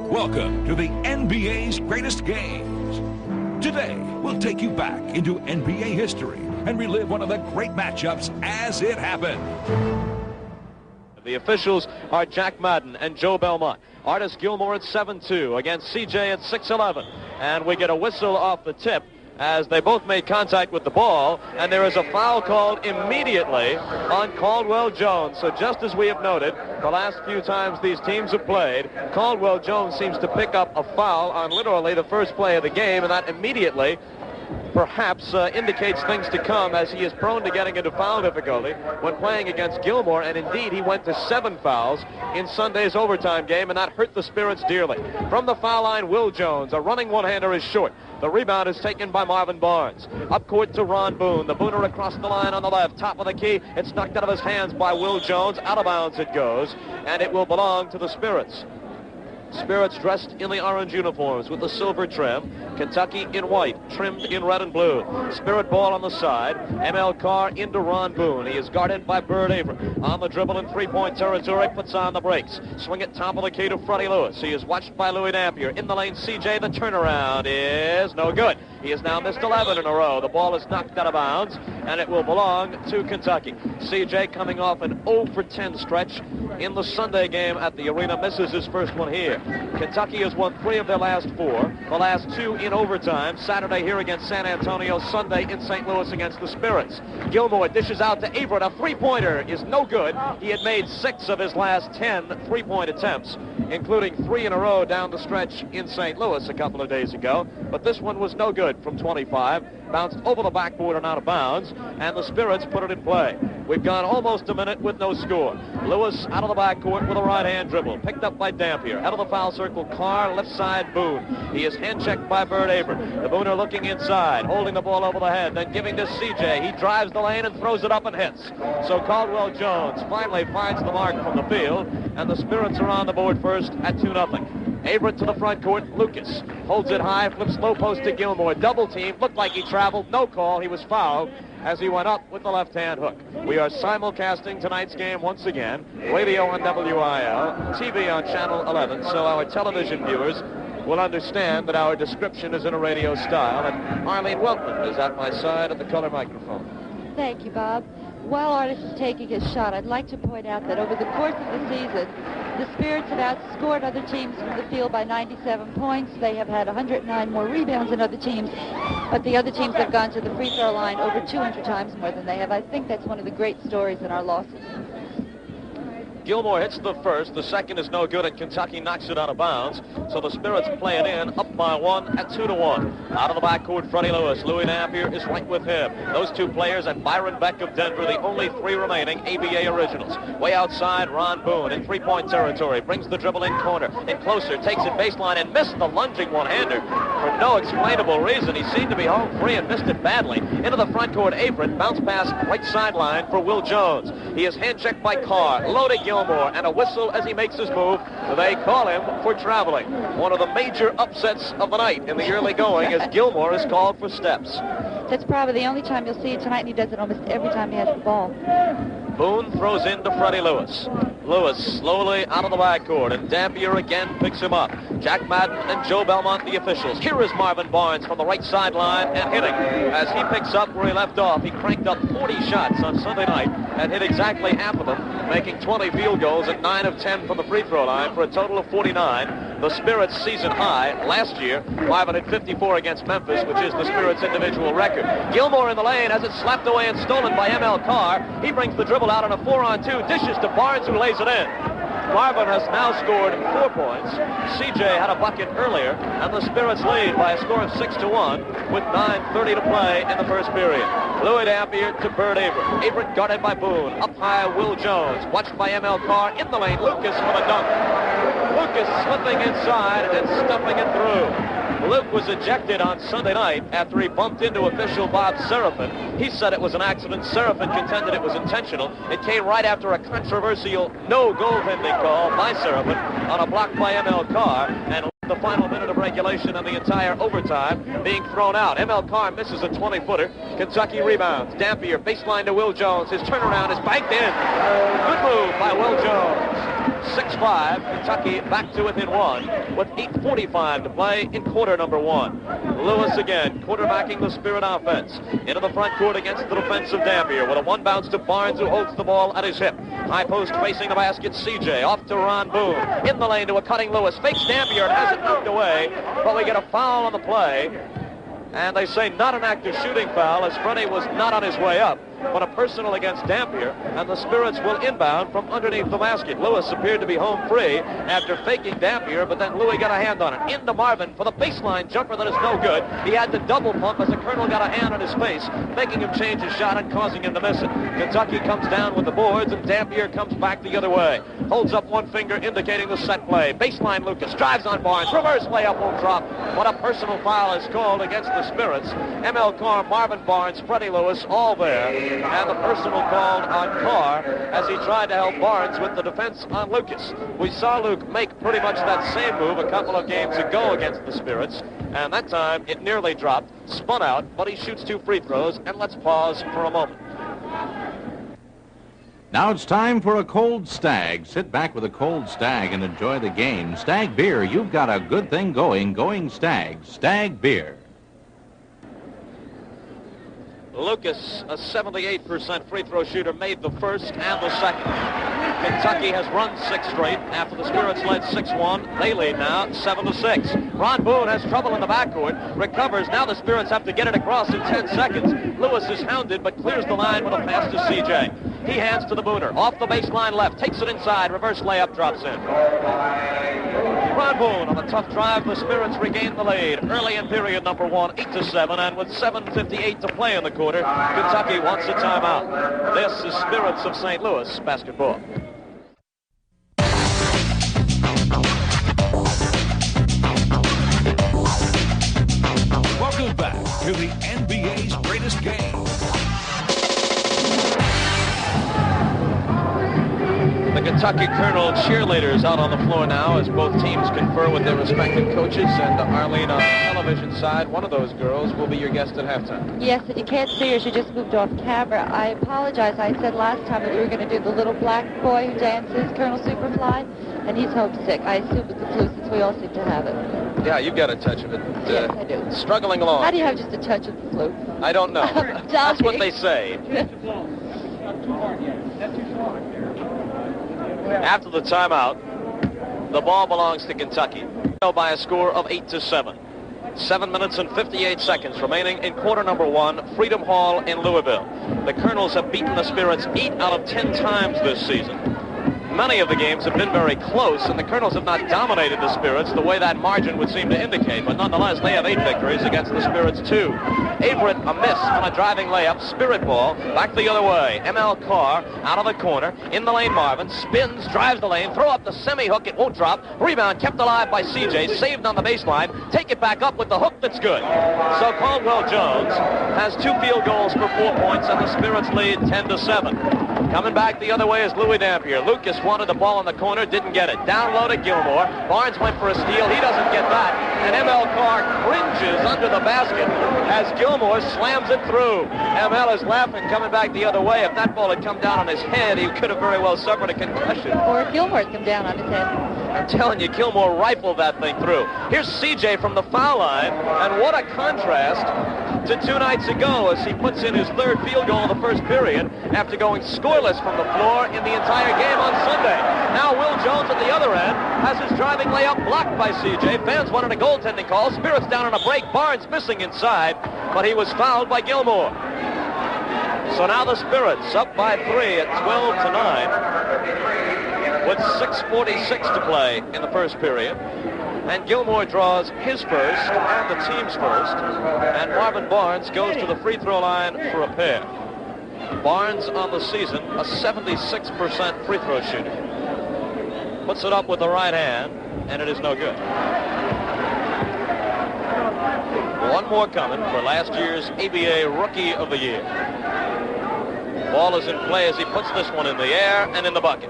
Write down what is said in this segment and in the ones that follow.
Welcome to the NBA's greatest games. Today, we'll take you back into NBA history and relive one of the great matchups as it happened. The officials are Jack Madden and Joe Belmont. Artis Gilmore at 7'2" against CJ at 6'11". And we get a whistle off the tip as they both made contact with the ball, and there is a foul called immediately on Caldwell Jones. So just as we have noted, the last few times these teams have played, Caldwell Jones seems to pick up a foul on literally the first play of the game, and that immediately perhaps indicates things to come, as he is prone to getting into foul difficulty when playing against Gilmore, and indeed he went to 7 fouls in Sunday's overtime game, and that hurt the Spirits dearly. From the foul line, Will Jones, a running one-hander, is short. The rebound is taken by Marvin Barnes. Up court to Ron Boone. The Booner across the line on the left, top of the key. It's knocked out of his hands by Will Jones. Out of bounds it goes, and it will belong to the Spirits. Spirits dressed in the orange uniforms with the silver trim. Kentucky in white, trimmed in red and blue. Spirit ball on the side. M.L. Carr into Ron Boone. He is guarded by Bird Averett. On the dribble in three-point territory, puts on the brakes. Swing it top of the key to Freddie Lewis. He is watched by Louis Dampier. In the lane, CJ. The turnaround is no good. He has now missed 11 in a row. The ball is knocked out of bounds, and it will belong to Kentucky. CJ coming off an 0 for 10 stretch in the Sunday game at the arena. Misses his first one here. Kentucky has won 3 of their last 4. The last 2 in overtime. Saturday here against San Antonio. Sunday in St. Louis against the Spirits. Gilmore dishes out to Averett. A three-pointer is no good. He had made 6 of his last 10 three-point attempts, including 3 in a row down the stretch in St. Louis a couple of days ago. But this one was no good from 25. Bounced over the backboard and out of bounds, and the Spirits put it in play. We've gone almost a minute with no score. Lewis out of the backcourt with a right-hand dribble. Picked up by Dampier. Out of the foul circle, Carr, left side, Boone. He is hand-checked by Bird Averett. The Booner looking inside, holding the ball over the head, then giving to CJ. He drives the lane and throws it up and hits. So Caldwell Jones finally finds the mark from the field, and the Spirits are on the board first at 2-0. Averett to the front court. Lucas holds it high, flips low post to Gilmore. Double team. Looked like he traveled. No call. He was fouled as he went up with the left-hand hook. We are simulcasting tonight's game once again. Radio on WIL, TV on Channel 11, so our television viewers will understand that our description is in a radio style. And Arlene Weltman is at my side at the color microphone. Thank you, Bob. While Artis is taking his shot, I'd like to point out that over the course of the season, the Spirits have outscored other teams from the field by 97 points. They have had 109 more rebounds than other teams, but the other teams have gone to the free throw line over 200 times more than they have. I think that's one of the great stories in our losses. Gilmore hits the first. The second is no good, and Kentucky knocks it out of bounds. So the Spirits play it in, up by 1 at 2-1. Out of the backcourt, Freddie Lewis. Louis Dampier is right with him. Those 2 players and Byron Beck of Denver, the only 3 remaining ABA originals. Way outside, Ron Boone in three-point territory. Brings the dribble in corner. In closer, takes it baseline, and missed the lunging one-hander for no explainable reason. He seemed to be home free and missed it badly. Into the front court, Averett. Bounce pass right sideline for Will Jones. He is hand-checked by Carr. Loaded Gilmore, and a whistle as he makes his move. They call him for traveling. One of the major upsets of the night in the early going as Gilmore is called for steps. That's probably the only time you'll see it tonight, and he does it almost every time he has the ball. Boone throws into Freddie Lewis. Lewis slowly out of the backcourt, and Dampier again picks him up. Jack Madden and Joe Belmont, the officials. Here is Marvin Barnes from the right sideline and hitting. As he picks up where he left off, he cranked up 40 shots on Sunday night and hit exactly half of them, making 20 field goals and 9 of 10 from the free throw line for a total of 49. The Spirits' season high last year, 554 against Memphis, which is the Spirits' individual record. Gilmore in the lane has it slapped away and stolen by M.L. Carr. He brings the dribble out on a 4-on-2, dishes to Barnes, who lays it in. Marvin has now scored 4 points. CJ had a bucket earlier, and the Spirits lead by a score of 6-1 with 9:30 to play in the first period. Louis Dampier to Bird Averett. Averett guarded by Boone. Up high, Will Jones. Watched by M.L. Carr. In the lane, Lucas for the dunk. Lucas slipping inside and stuffing it through. Luke was ejected on Sunday night after he bumped into official Bob Serafin. He said it was an accident. Serafin contended it was intentional. It came right after a controversial no goaltending call by Serafin on a block by M.L. Carr, and the final minute of regulation and the entire overtime being thrown out. M.L. Carr misses a 20-footer. Kentucky rebounds. Dampier, baseline to Will Jones. His turnaround is banked in. Good move by Will Jones. 6-5, Kentucky back to within one with 8:45 to play in quarter number one. Lewis again, quarterbacking the Spirit offense. Into the front court against the defensive Dampier with a one bounce to Barnes, who holds the ball at his hip. High post facing the basket, CJ off to Ron Boone. In the lane to a cutting Lewis. Fakes Dampier and has it knocked away, but we get a foul on the play. And they say not an active shooting foul as Freddie was not on his way up, but a personal against Dampier, and the Spirits will inbound from underneath the basket. Lewis appeared to be home free after faking Dampier, but then Louis got a hand on it. Into Marvin for the baseline jumper that is no good. He had to double pump as the Colonel got a hand on his face, making him change his shot and causing him to miss it. Kentucky comes down with the boards, and Dampier comes back the other way. Holds up one finger indicating the set play. Baseline Lucas drives on Barnes. Reverse layup will drop, but a personal foul is called against the Spirits. M.L. Carr, Marvin Barnes, Freddie Lewis, all there. And the personal called on Carr as he tried to help Barnes with the defense on Lucas. We saw Luke make pretty much that same move a couple of games ago against the Spirits, and that time it nearly dropped, spun out, but he shoots 2 free throws, and let's pause for a moment. Now it's time for a cold Stag. Sit back with a cold Stag and enjoy the game. Stag beer, you've got a good thing going Stag. Stag beer. Lucas, a 78% free throw shooter, made the first and the second. Kentucky has run 6 straight after the Spirits led 6-1. They lead now 7-6. Ron Boone has trouble in the backcourt, recovers. Now the Spirits have to get it across in 10 seconds. Lewis is hounded but clears the line with a pass to CJ. He hands to the Booner. Off the baseline left, takes it inside, reverse layup, drops in. Ron Boone on a tough drive. The Spirits regain the lead early in period number 1, 8-7, and with 7:58 to play in the quarter, Kentucky wants a timeout. This is Spirits of St. Louis basketball. Welcome back to the NBA's greatest game. The Kentucky Colonel cheerleaders out on the floor now as both teams confer with their respective coaches. And Arlene, on the television side, one of those girls will be your guest at halftime. Yes, and you can't see her. She just moved off camera. I apologize. I said last time that we were going to do the little black boy who dances, Colonel Superfly, and he's homesick. I assume it's the flu since we all seem to have it. Yeah, you've got a touch of it. Yes, I do. Struggling along. How do you have just a touch of the flu? I don't know. That's what they say. After the timeout, the ball belongs to Kentucky by a score of 8-7. 7 minutes and 58 seconds remaining in quarter number 1, Freedom Hall in Louisville. The Colonels have beaten the Spirits 8 out of 10 times this season. Many of the games have been very close, and the Colonels have not dominated the Spirits the way that margin would seem to indicate, but nonetheless, they have 8 victories against the Spirits 2. Averett, a miss on a driving layup, Spirit ball, back the other way. M.L. Carr out of the corner, in the lane Marvin, spins, drives the lane, throw up the semi-hook, it won't drop. Rebound kept alive by CJ, saved on the baseline, take it back up with the hook that's good. So Caldwell Jones has 2 field goals for 4 points, and the Spirits lead 10-7. Coming back the other way is Louis Dampier. Lucas wanted the ball in the corner, didn't get it. Down low to Gilmore. Barnes went for a steal. He doesn't get that. And M.L. Carr cringes under the basket as Gilmore slams it through. M.L. is laughing coming back the other way. If that ball had come down on his head, he could have very well suffered a concussion. Or if Gilmore had come down on his head. I'm telling you, Gilmore rifled that thing through. Here's C.J. from the foul line, and what a contrast to 2 nights ago as he puts in his 3rd field goal in the first period after going scoreless from the floor in the entire game on Sunday. Now Will Jones at the other end has his driving layup blocked by C.J. Fans wanted a goaltending call. Spirits down on a break. Barnes missing inside, but he was fouled by Gilmore. So now the Spirits up by 3 at 12-9 with 6:46 to play in the first period. And Gilmore draws his first and the team's first. And Marvin Barnes goes to the free throw line for a pair. Barnes on the season, a 76% free throw shooter. Puts it up with the right hand, and it is no good. One more coming for last year's ABA Rookie of the Year. Ball is in play as he puts this one in the air and in the bucket.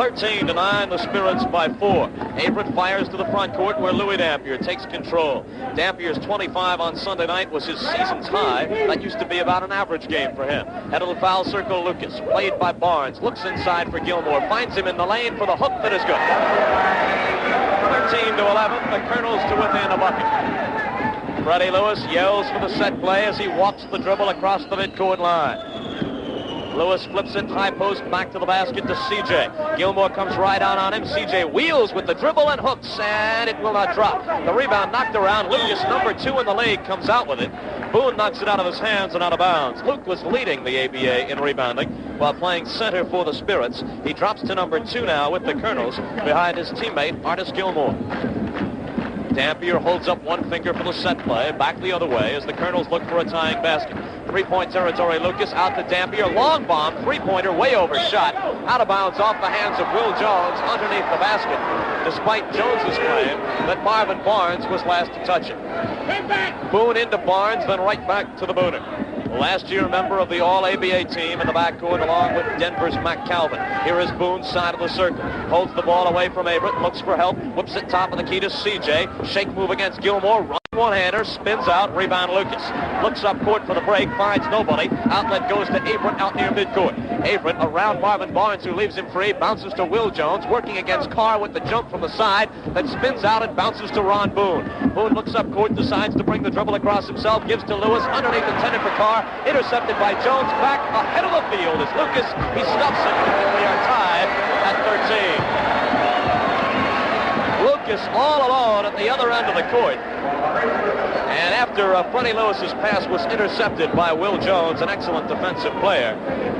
13-9, the Spirits by 4. Averett fires to the front court where Louis Dampier takes control. Dampier's 25 on Sunday night was his season's high. That used to be about an average game for him. Head of the foul circle, Lucas, played by Barnes, looks inside for Gilmore, finds him in the lane for the hook that is good. 13-11, the Colonels to within a bucket. Freddie Lewis yells for the set play as he walks the dribble across the midcourt line. Lewis flips it high post back to the basket to C.J. Gilmore comes right out on him. C.J. wheels with the dribble and hooks, and it will not drop. The rebound knocked around. Lucas, number 2 in the league, comes out with it. Boone knocks it out of his hands and out of bounds. Luke was leading the ABA in rebounding while playing center for the Spirits. He drops to number 2 now with the Colonels behind his teammate, Artis Gilmore. Dampier holds up one finger for the set play. Back the other way as the Colonels look for a tying basket. Three-point territory, Lucas out to Dampier. Long bomb, three-pointer, way overshot. Out of bounds off the hands of Will Jones underneath the basket, despite Jones's claim that Marvin Barnes was last to touch it. Boone into Barnes, then right back to the Booner. Last year, member of the All-ABA team in the backcourt along with Denver's Mac Calvin. Here is Boone's side of the circle. Holds the ball away from Averett, looks for help, whips it top of the key to C.J. Shake move against Gilmore, run one-hander, spins out, rebound Lucas. Looks up court for the break, finds nobody. Outlet goes to Averett out near midcourt. Averett around Marvin Barnes, who leaves him free, bounces to Will Jones, working against Carr with the jump from the side, then spins out and bounces to Ron Boone. Boone looks up court, decides to bring the dribble across himself, gives to Lewis, underneath intended for Carr, intercepted by Jones, back ahead of the field is Lucas. He stuffs it, and we are tied at 13. Lucas all alone at the other end of the court. And after Freddie Lewis's pass was intercepted by Will Jones, an excellent defensive player,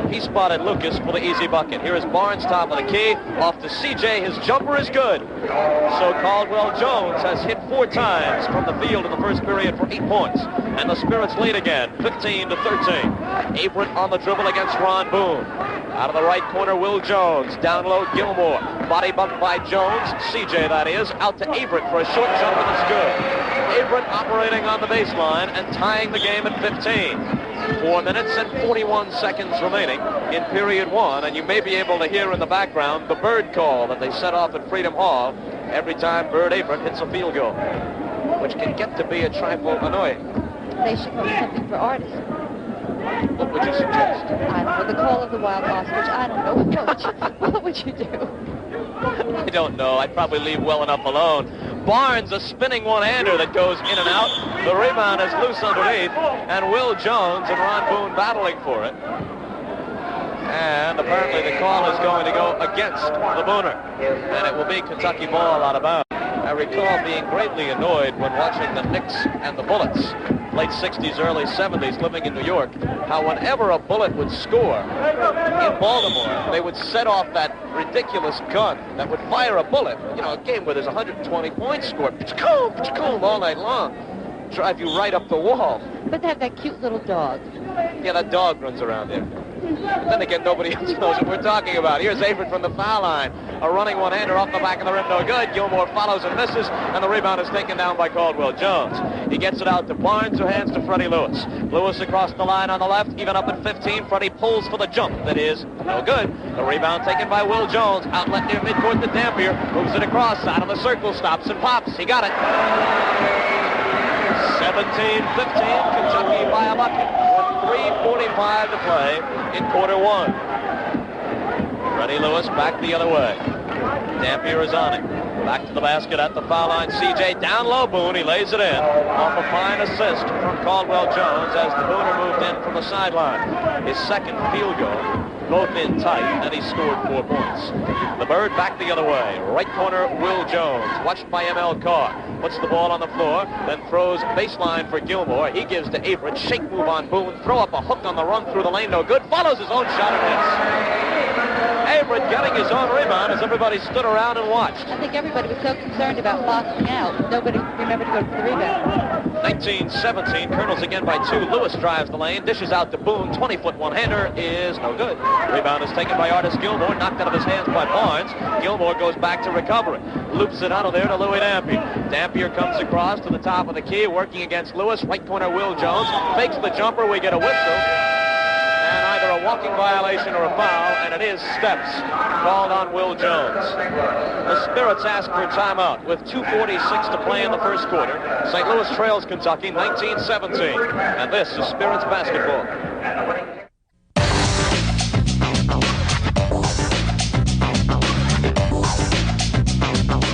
he spotted Lucas for the easy bucket. Here is Barnes, top of the key, off to C.J. His jumper is good. So Caldwell Jones has hit 4 times from the field in the first period for 8 points. And the Spirits lead again, 15-13. Averett on the dribble against Ron Boone. Out of the right corner, Will Jones. Down low, Gilmore. Body bumped by Jones. C.J. that is. Out to Averett for a short jumper that's good. Averett operating on the baseline and tying the game at 15. 4 minutes and 41 seconds remaining in period 1. And you may be able to hear in the background the bird call that they set off at Freedom Hall every time Bird Averett hits a field goal, which can get to be a trifle annoying. They should come with something for artists. What would you suggest? I don't know, the call of the wild ostrich. I don't know. What would you do? I don't know. I'd probably leave well enough alone. Barnes, a spinning one-hander that goes in and out. The rebound is loose underneath, and Will Jones and Ron Boone battling for it. And apparently the call is going to go against the Booner, and it will be Kentucky ball out of bounds. I recall being greatly annoyed when watching the Knicks and the Bullets, late 60s, early 70s, living in New York, how whenever a Bullet would score in Baltimore, they would set off that ridiculous gun that would fire a bullet. You know, a game where there's 120 points scored, all night long, drive you right up the wall. But they have that cute little dog. Yeah, that dog runs around there. But then again, nobody else knows what we're talking about. Here's Averett from the foul line. A running one-hander off the back of the rim, no good. Gilmore follows and misses, and the rebound is taken down by Caldwell Jones. He gets it out to Barnes, who hands to Freddie Lewis. Lewis across the line on the left, even up at 15. Freddie pulls for the jump. That is no good. The rebound taken by Will Jones. Outlet near midcourt to Dampier. Moves it across, side of the circle, stops and pops. He got it. 17-15, Kentucky by a bucket. 3:45 to play in quarter 1. Freddie Lewis back the other way. Dampier is on it. Back to the basket at the foul line. C.J. down low, Boone. He lays it in off a fine assist from Caldwell Jones as the Booner moved in from the sideline. His second field goal, both in tight, and he scored 4 points. The Bird back the other way. Right corner, Will Jones, watched by M.L. Carr. Puts the ball on the floor, then throws baseline for Gilmore. He gives to Averett. Shake move on Boone. Throw up a hook on the run through the lane. No good. Follows his own shot and hits. Averett getting his own rebound as everybody stood around and watched. I think everybody was so concerned about boxing out, nobody remembered to go to the rebound. 19-17, Colonels again by 2. Lewis drives the lane, dishes out to Boone. 20-foot one-hander is no good. Rebound is taken by Artis Gilmore, knocked out of his hands by Barnes. Gilmore goes back to recover it. Loops it out of there to Louis Dampier. Dampier comes across to the top of the key, working against Lewis. Right corner, Will Jones. Fakes the jumper, we get a whistle. And either a a walking violation or a foul, and it is steps called on Will Jones. The Spirits ask for a timeout with 2:46 to play in the first quarter. St. Louis trails Kentucky 19-17, and this is Spirits basketball.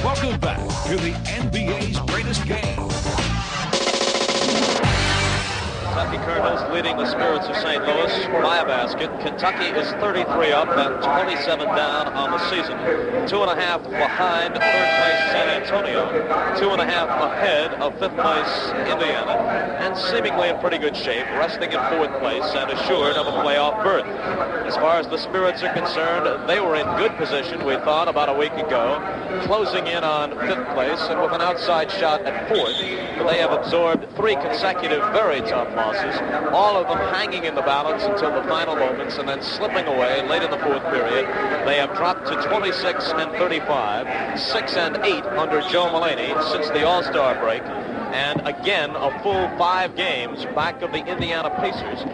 Welcome back to the NBA's greatest game. Kentucky Colonels leading the Spirits of St. Louis by a basket. Kentucky is 33 up and 27 down on the season. 2.5 behind third place San Antonio. 2.5 ahead of fifth place Indiana. And seemingly in pretty good shape, resting in fourth place and assured of a playoff berth. As far as the Spirits are concerned, they were in good position, we thought, about a week ago, closing in on fifth place and with an outside shot at fourth. They have absorbed 3 consecutive very tough losses, all of them hanging in the balance until the final moments and then slipping away late in the fourth period. They have dropped to 26-35, 6-8 under Joe Mullaney since the All-Star break, and again a full 5 games back of the Indiana Pacers,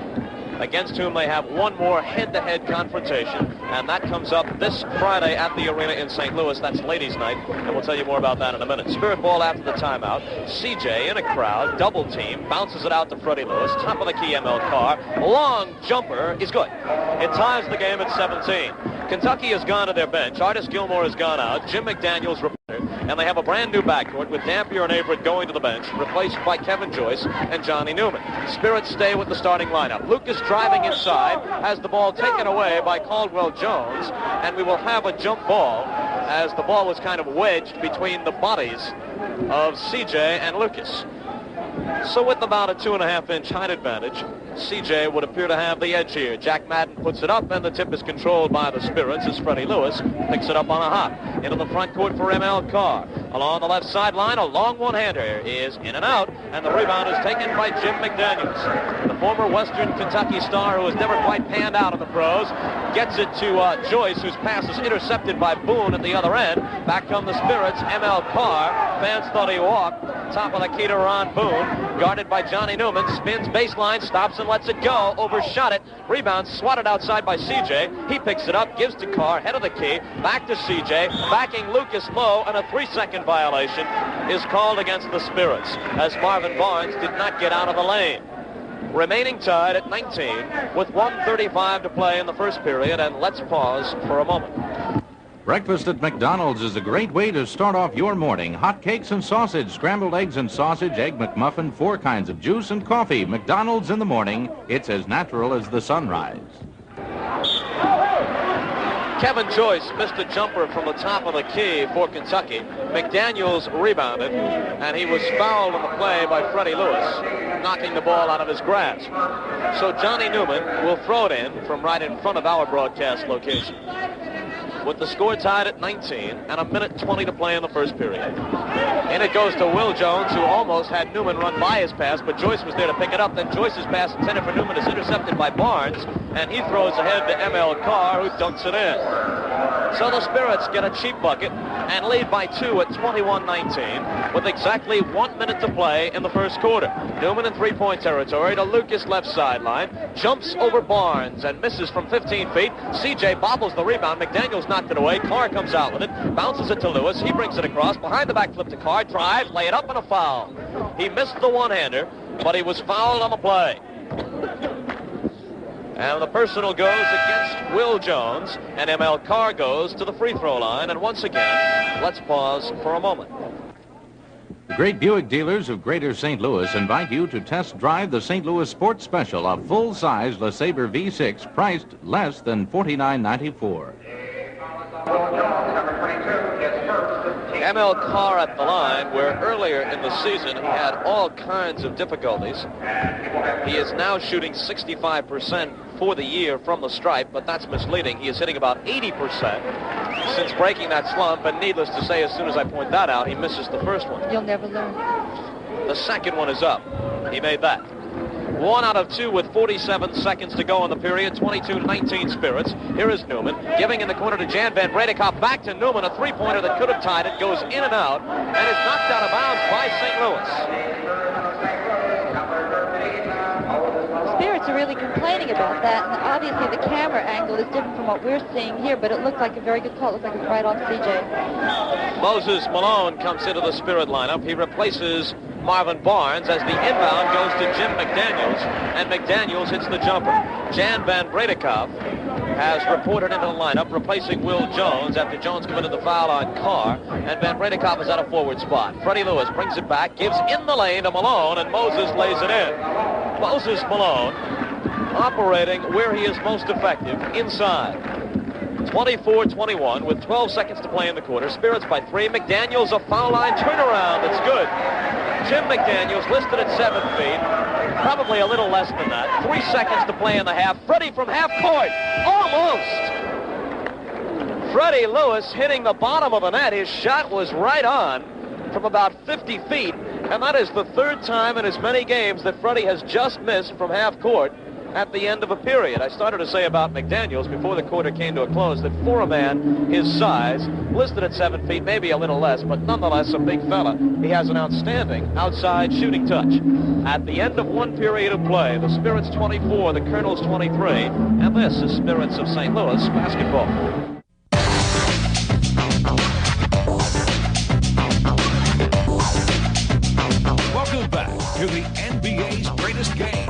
against whom they have one more head-to-head confrontation, and that comes up this Friday at the arena in St. Louis. That's ladies' night, and we'll tell you more about that in a minute. Spirit ball after the timeout. CJ in a crowd, double team, bounces it out to Freddie Lewis, top of the key ML Carr, long jumper is good. It ties the game at 17. Kentucky has gone to their bench. Artis Gilmore has gone out. Jim McDaniels reported, and they have a brand new backcourt with Dampier and Averett going to the bench, replaced by Kevin Joyce and Johnny Newman. Spirits stay with the starting lineup. Lucas driving inside, has the ball taken away by Caldwell Jones, and we will have a jump ball as the ball was kind of wedged between the bodies of CJ and Lucas. So with about a 2.5-inch height advantage, CJ would appear to have the edge here. Jack Madden puts it up, and the tip is controlled by the Spirits as Freddie Lewis picks it up on a hop. Into the front court for ML Carr. Along the left sideline, a long one-hander is in and out, and the rebound is taken by Jim McDaniels. The former Western Kentucky star, who has never quite panned out in the pros, gets it to Joyce, whose pass is intercepted by Boone at the other end. Back come the Spirits. ML Carr, fans thought he walked. Top of the key to Ron Boone, guarded by Johnny Newman, spins baseline, stops and lets it go, overshot it, rebound, swatted outside by CJ, he picks it up, gives to Carr, head of the key, back to CJ, backing Lucas low, and a 3-second violation is called against the Spirits, as Marvin Barnes did not get out of the lane. Remaining tied at 19, with 1:35 to play in the first period, and let's pause for a moment. Breakfast at McDonald's is a great way to start off your morning. Hot cakes and sausage, scrambled eggs and sausage, egg McMuffin, 4 kinds of juice and coffee. McDonald's in the morning. It's as natural as the sunrise. Kevin Joyce missed a jumper from the top of the key for Kentucky. McDaniels rebounded, and he was fouled on the play by Freddie Lewis, knocking the ball out of his grasp. So Johnny Newman will throw it in from right in front of our broadcast location. With the score tied at 19 and a minute 20 to play in the first period. And it goes to Will Jones, who almost had Newman run by his pass, but Joyce was there to pick it up. Then Joyce's pass intended for Newman is intercepted by Barnes, and he throws ahead to ML Carr, who dunks it in. So the Spirits get a cheap bucket and lead by 2 at 21-19 with exactly 1 minute to play in the first quarter. Newman in three-point territory to Lucas left sideline, jumps over Barnes and misses from 15 feet. CJ bobbles the rebound. McDaniels knocked it away. Carr comes out with it, bounces it to Lewis. He brings it across, behind the back flip to Carr, drive, lay it up, and a foul. He missed the one-hander, but he was fouled on the play. And the personal goes against Will Jones, and ML Carr goes to the free throw line. And once again, let's pause for a moment. The great Buick dealers of Greater St. Louis invite you to test drive the St. Louis Sports Special, a full-size LeSabre V6 priced less than $49.94. ML Carr at the line, where earlier in the season he had all kinds of difficulties. He is now shooting 65% for the year from the stripe, but that's misleading. He is hitting about 80% since breaking that slump, and needless to say, as soon as I point that out, he misses the first one. You'll never learn. The second one is up. He made that. 1 out of 2 with 47 seconds to go in the period. 22-19 Spirits. Here is Newman giving in the corner to Jan Van Bredekop. Back to Newman. A three-pointer that could have tied it. Goes in and out and is knocked out of bounds by St. Louis. Spirits are really complaining about that, and obviously the camera angle is different from what we're seeing here, but it looked like a very good call. It looked like it was right off CJ. Moses Malone comes into the Spirit lineup. He replaces Marvin Barnes as the inbound goes to Jim McDaniels, and McDaniels hits the jumper. Jan Van Bredekop has reported into the lineup, replacing Will Jones after Jones committed the foul on Carr, and Van Bredekop is at a forward spot. Freddie Lewis brings it back, gives in the lane to Malone, and Moses lays it in. Moses Malone operating where he is most effective, inside. 24-21 with 12 seconds to play in the quarter. Spirits by 3. McDaniels, a foul line turnaround. That's good. Jim McDaniels listed at 7 feet. Probably a little less than that. 3 seconds to play in the half. Freddie from half court. Almost. Freddie Lewis hitting the bottom of the net. His shot was right on from about 50 feet. And that is the 3rd time in as many games that Freddie has just missed from half court at the end of a period. I started to say about McDaniels before the quarter came to a close that for a man his size, listed at 7 feet, maybe a little less, but nonetheless a big fella, he has an outstanding outside shooting touch. At the end of one period of play, the Spirits 24, the Colonels 23, and this is Spirits of St. Louis basketball. Welcome back to the NBA's greatest game.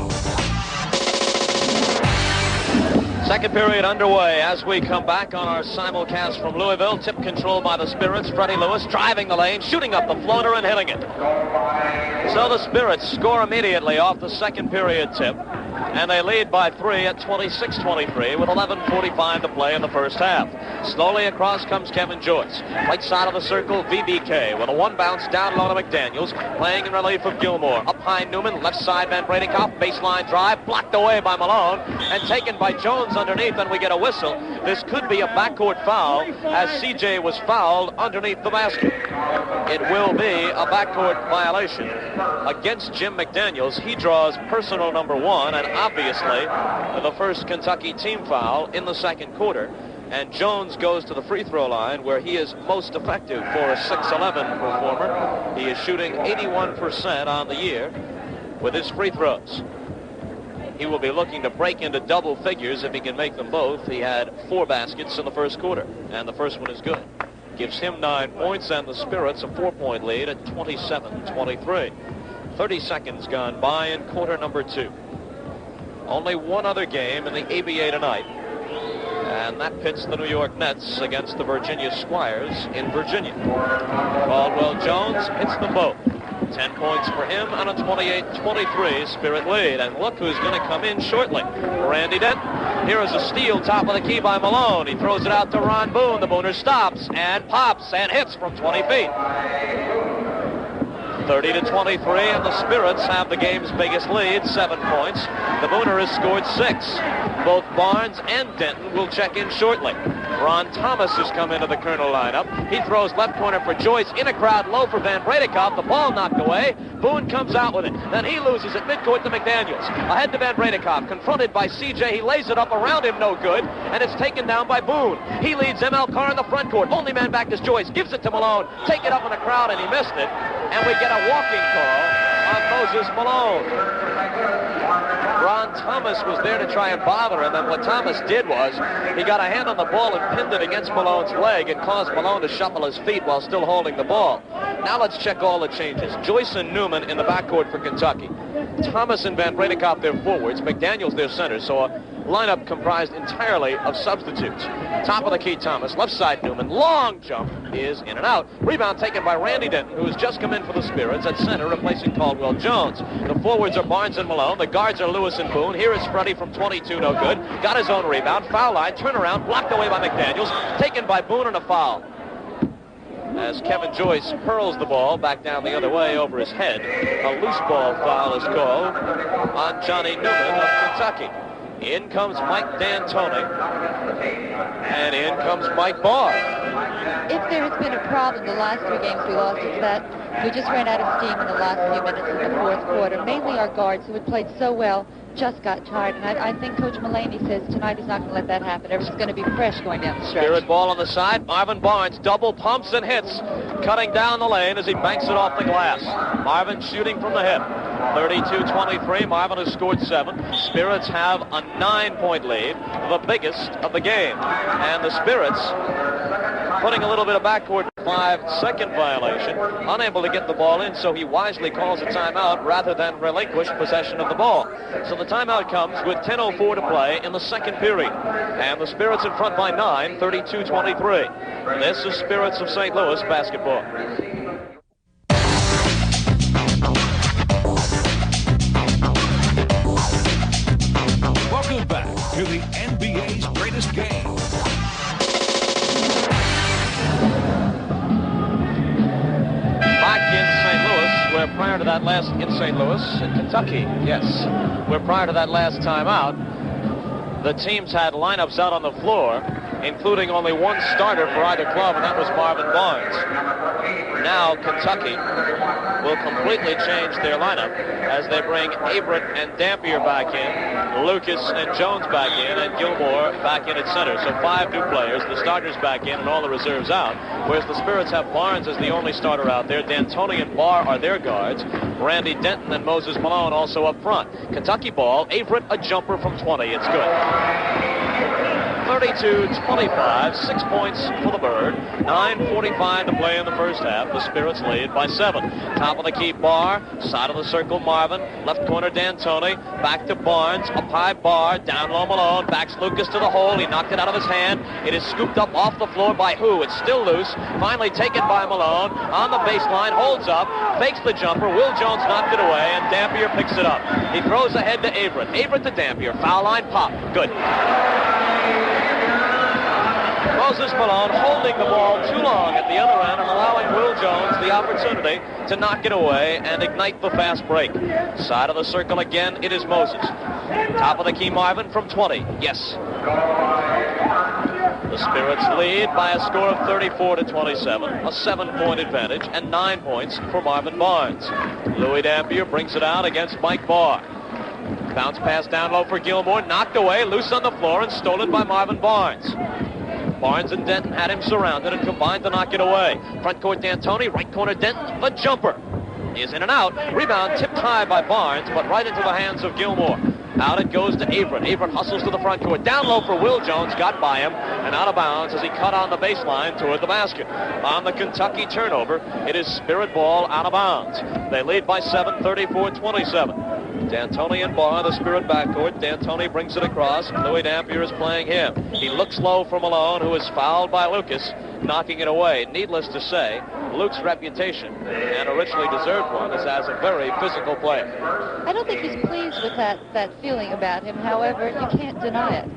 Second period underway as we come back on our simulcast from Louisville. Tip controlled by the Spirits. Freddie Lewis driving the lane, shooting up the floater and hitting it. So the Spirits score immediately off the second period tip, and they lead by 3 at 26-23 with 11:45 to play in the first half. Slowly across comes Kevin Joyce. Right side of the circle, VBK with a one bounce down low to McDaniels, playing in relief of Gilmore. Up high Newman, left side Van Bredekop, baseline drive, blocked away by Malone, and taken by Jones underneath, and we get a whistle. This could be a backcourt foul as CJ was fouled underneath the basket. It will be a backcourt violation against Jim McDaniels. He draws personal number 1, and obviously the first Kentucky team foul in the second quarter. And Jones goes to the free throw line where he is most effective for a 6'11 performer. He is shooting 81% on the year with his free throws. He will be looking to break into double figures if he can make them both. He had 4 baskets in the first quarter, and the first one is good. Gives him 9 points, and the Spirits a 4-point lead at 27-23. 30 seconds gone by in quarter number 2. Only one other game in the ABA tonight, and that pits the New York Nets against the Virginia Squires in Virginia. Caldwell Jones hits them both. 10 points for him on a 28-23 Spirit lead. And look who's going to come in shortly. Randy Denton. Here is a steal, top of the key by Malone. He throws it out to Ron Boone. The Booner stops and pops and hits from 20 feet. 30-23, and the Spirits have the game's biggest lead, 7 points. The Booner has scored 6. Both Barnes and Denton will check in shortly. Ron Thomas has come into the Colonel lineup. He throws left corner for Joyce, in a crowd low for Van Bredekop. The ball knocked away. Boone comes out with it. Then he loses it midcourt to McDaniels. Ahead to Van Bredekop, confronted by CJ. He lays it up around him, no good, and it's taken down by Boone. He leads ML Carr in the front court. Only man back is Joyce. Gives it to Malone. Take it up in the crowd, and he missed it. And we get a walking call on Moses Malone. Ron Thomas was there to try and bother him, and what Thomas did was he got a hand on the ball and pinned it against Malone's leg and caused Malone to shuffle his feet while still holding the ball. Now let's check all the changes. Joyce and Newman in the backcourt for Kentucky. Thomas and Van Bredekop their forwards. McDaniels their centers. So a lineup comprised entirely of substitutes. Top of the key Thomas, left side Newman. Long jump is in and out. Rebound taken by Randy Denton, who has just come in for the Spirits at center, replacing Caldwell Jones. The forwards are Barnes and Malone. The guards are Lewis and Boone. Here is Freddie from 22, no good. Got his own rebound. Foul line, turnaround, blocked away by McDaniels. Taken by Boone and a foul. As Kevin Joyce hurls the ball back down the other way over his head. A loose ball foul is called on Johnny Newman of Kentucky. In comes Mike D'Antoni, and in comes Mike Barr. If there has been a problem the last 3 games we lost, it's that we just ran out of steam in the last few minutes of the fourth quarter. Mainly our guards, who had played so well, just got tired. And I think Coach Mulaney says tonight he's not going to let that happen. Everything's going to be fresh going down the stretch. Spirit ball on the side. Marvin Barnes double pumps and hits, cutting down the lane as he banks it off the glass. Marvin shooting from the hip. 32-23. Marvin has scored 7. Spirits have a 9-point lead, the biggest of the game. And the Spirits putting a little bit of backcourt 5-second violation, unable to get the ball in, so he wisely calls a timeout rather than relinquish possession of the ball. So the timeout comes with 10:04 to play in the second period. And the Spirits in front by 9, 32-23. This is Spirits of St. Louis basketball. Welcome back to the NBA's greatest game. Back in St. Louis, where prior to that last in St. Louis, in Kentucky, yes, where prior to that last timeout, the teams had lineups out on the floor, including only one starter for either club, and that was Marvin Barnes. Now Kentucky will completely change their lineup as they bring Averett and Dampier back in, Lucas and Jones back in, and Gilmore back in at center. So 5 new players, the starters back in and all the reserves out, whereas the Spirits have Barnes as the only starter out there. D'Antoni and Barr are their guards. Randy Denton and Moses Malone also up front. Kentucky ball, Averett a jumper from 20. It's good. 32-25, 6 points for the Bird. 9:45 to play in the first half. The Spirits lead by 7. Top of the key, Barr. Side of the circle, Marvin. Left corner, D'Antoni. Back to Barnes. Up high, Barr. Down low, Malone. Backs Lucas to the hole. He knocked it out of his hand. It is scooped up off the floor by who? It's still loose. Finally taken by Malone. On the baseline, holds up. Fakes the jumper. Will Jones knocked it away, and Dampier picks it up. He throws ahead to Averett. Averett to Dampier. Foul line, pop. Good. Moses Malone holding the ball too long at the other end and allowing Will Jones the opportunity to knock it away and ignite the fast break. Side of the circle again, it is Moses. Top of the key, Marvin from 20. Yes. The Spirits lead by a score of 34-27, a 7-point advantage, and 9 points for Marvin Barnes. Louis Dampier brings it out against Mike Barr. Bounce pass down low for Gilmore, knocked away, loose on the floor, and stolen by Marvin Barnes. Barnes and Denton had him surrounded and combined to knock it away. Front court, D'Antoni, right corner, Denton, the jumper is in and out. Rebound tipped high by Barnes, but right into the hands of Gilmore. Out it goes to Averett. Averett hustles to the front court. Down low for Will Jones, got by him, and out of bounds as he cut on the baseline toward the basket. On the Kentucky turnover, it is Spirit ball out of bounds. They lead by 7, 34-27. D'Antoni and Barr, the Spirit backcourt. D'Antoni brings it across. Louis Dampier is playing him. He looks low for Malone, who is fouled by Lucas, knocking it away. Needless to say, Luke's reputation, and a richly deserved one, is as a very physical player. I don't think he's pleased with that feeling about him. However, you can't deny it.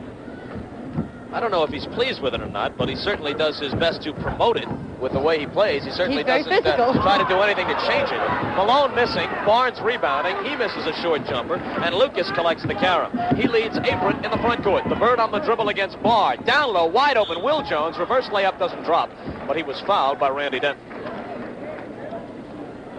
I don't know if he's pleased with it or not, but he certainly does his best to promote it with the way he plays. He certainly doesn't try to do anything to change it. Malone missing, Barnes rebounding, he misses a short jumper, and Lucas collects the carom. He leads Averett in the front court. The Bird on the dribble against Barr. Down low, wide open, Will Jones. Reverse layup doesn't drop, but he was fouled by Randy Denton.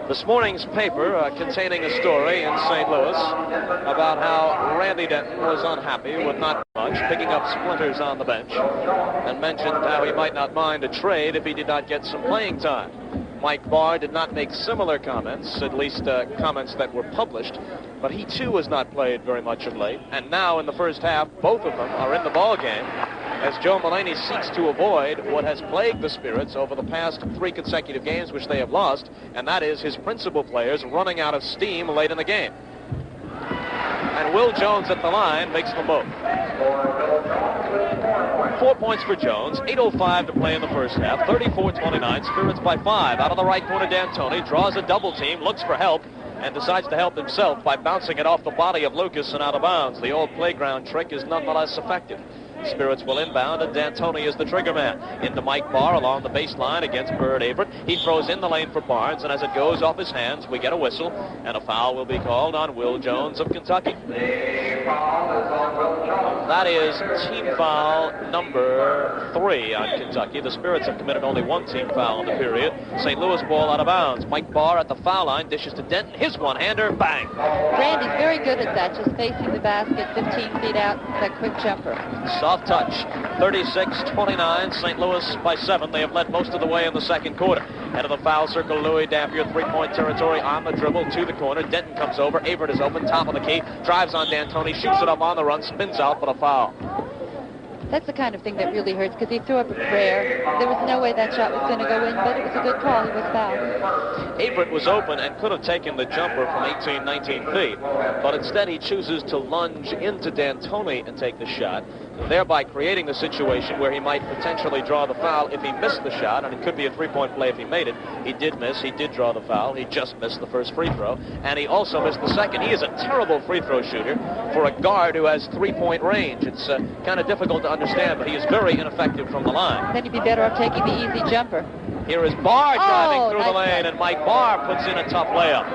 This morning's paper containing a story in St. Louis about how Randy Denton was unhappy with not much, picking up splinters on the bench, and mentioned how he might not mind a trade if he did not get some playing time. Mike Barr did not make similar comments, at least comments that were published, but he too has not played very much of late, and now in the first half, both of them are in the ball game, as Joe Mulaney seeks to avoid what has plagued the Spirits over the past 3 consecutive games which they have lost, and that is his principal players running out of steam late in the game. And Will Jones at the line makes them both. 4 points for Jones, 8:05 to play in the first half, 34-29, Spirits by 5. Out of the right corner, D'Antoni draws a double team, looks for help, and decides to help himself by bouncing it off the body of Lucas and out of bounds. The old playground trick is nonetheless effective. Spirits will inbound, and D'Antoni is the trigger man. Into Mike Barr along the baseline against Bird Averett. He throws in the lane for Barnes, and as it goes off his hands, we get a whistle, and a foul will be called on Will Jones of Kentucky. That is team foul number 3 on Kentucky. The Spirits have committed only 1 team foul in the period. St. Louis ball out of bounds. Mike Barr at the foul line, dishes to Denton. His one-hander, bang. Randy's very good at that, just facing the basket 15 feet out, that quick jumper. Soft touch. 36-29, St. Louis by 7. They have led most of the way in the second quarter. Head of the foul circle, Louis Dampier, three-point territory on the dribble to the corner. Denton comes over. Averett is open, top of the key, drives on D'Antoni, shoots it up on the run, spins out, but a foul. That's the kind of thing that really hurts because he threw up a prayer. There was no way that shot was going to go in, but it was a good call. He was fouled. Averett was open and could have taken the jumper from 18, 19 feet, but instead he chooses to lunge into D'Antoni and take the shot, thereby creating the situation where he might potentially draw the foul if he missed the shot, and it could be a three-point play if he made it. He did miss. He did draw the foul. He just missed the first free throw, and he also missed the second. He is a terrible free throw shooter for a guard who has three-point range. It's kind of difficult to understand, but he is very ineffective from the line. Then he'd be better off taking the easy jumper. Here is Barr driving through the lane, play. and Mike Barr puts in a tough layup.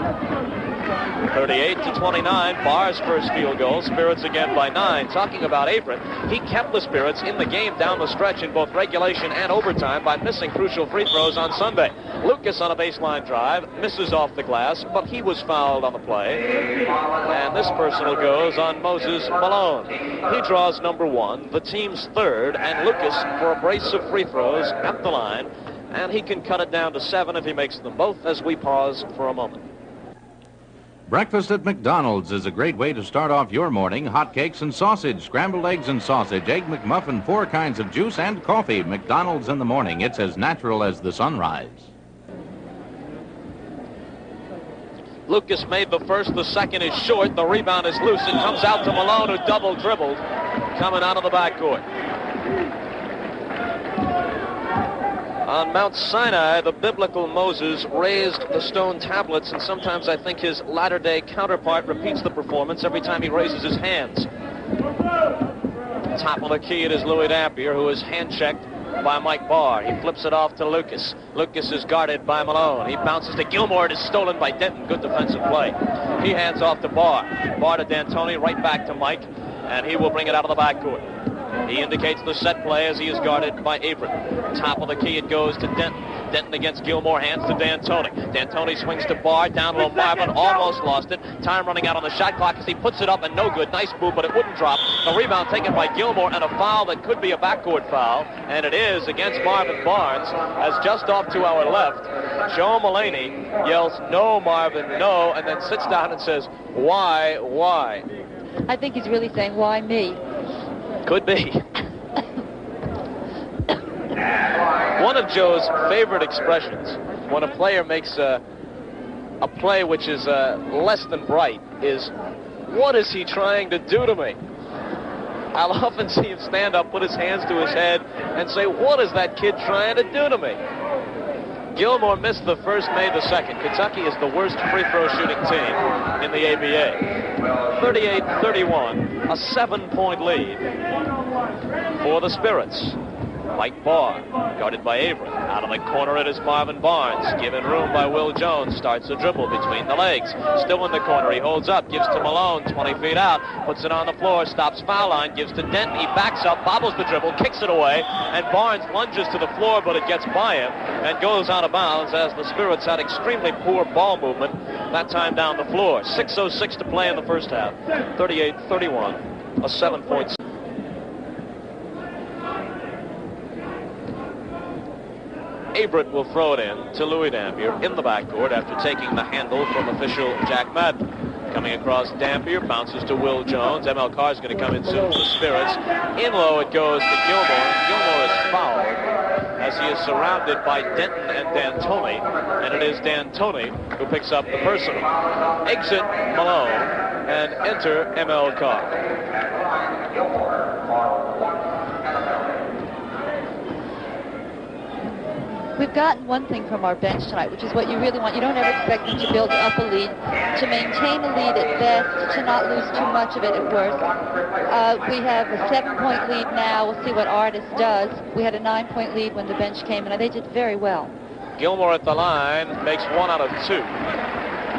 38-29, Barr's first field goal. Spirits again by 9. Talking about Averett, he kept the Spirits in the game down the stretch in both regulation and overtime by missing crucial free throws on Sunday. Lucas on a baseline drive, misses off the glass, but he was fouled on the play. And this personal goes on Moses Malone. He draws number 1, the team's third, and Lucas for a brace of free throws at the line. And he can cut it down to 7 if he makes them both as we pause for a moment. Breakfast at McDonald's is a great way to start off your morning. Hot cakes and sausage, scrambled eggs and sausage, egg McMuffin, 4 kinds of juice, and coffee. McDonald's in the morning. It's as natural as the sunrise. Lucas made the first. The second is short. The rebound is loose. It comes out to Malone, who double dribbled, coming out of the backcourt. On Mount Sinai, the biblical Moses raised the stone tablets, and sometimes I think his latter-day counterpart repeats the performance every time he raises his hands. Top of the key, it is Louis Dampier, who is hand-checked by Mike Barr. He flips it off to Lucas. Lucas is guarded by Malone. He bounces to Gilmore. It is stolen by Denton. Good defensive play. He hands off to Barr. Barr to D'Antoni, right back to Mike, and he will bring it out of the backcourt. He indicates the set play as he is guarded by Averett. Top of the key, it goes to Denton. Denton against Gilmore, hands to D'Antoni. D'Antoni swings to Barr, down low Marvin, almost lost it. Time running out on the shot clock as he puts it up, and no good. Nice move, but it wouldn't drop. A rebound taken by Gilmore, and a foul that could be a backcourt foul, and it is against Marvin Barnes, as just off to our left, Joe Mullaney yells, "No, Marvin, no," and then sits down and says, "Why, why?" I think he's really saying, "Why me?" Could be. One of Joe's favorite expressions when a player makes a play which is less than bright is, "What is he trying to do to me?" I'll often see him stand up, put his hands to his head, and say, "What is that kid trying to do to me?" Gilmore missed the first, made the second. Kentucky is the worst free throw shooting team in the ABA. 38-31, a 7-point lead for the Spirits. Mike Barr, guarded by Averett. Out of the corner, it is Marvin Barnes. Given room by Will Jones. Starts a dribble between the legs. Still in the corner. He holds up, gives to Malone, 20 feet out. Puts it on the floor, stops foul line, gives to Denton. He backs up, bobbles the dribble, kicks it away, and Barnes lunges to the floor, but it gets by him and goes out of bounds as the Spirits had extremely poor ball movement, that time down the floor. 6:06 to play in the first half. 38-31, a 7-point. Averett will throw it in to Louis Dampier in the backcourt after taking the handle from official Jack Madden. Coming across Dampier, bounces to Will Jones. ML Carr is going to come in soon for the Spirits. In low it goes to Gilmore. Gilmore is fouled as he is surrounded by Denton and D'Antoni, and it is D'Antoni who picks up the personal. Exit Malone and enter ML Carr. We've gotten one thing from our bench tonight, which is what you really want. You don't ever expect them to build up a lead, to maintain a lead at best, to not lose too much of it at worst. We have a 7-point lead now. We'll see what Artis does. We had a 9-point lead when the bench came, and they did very well. Gilmore at the line makes 1 out of 2.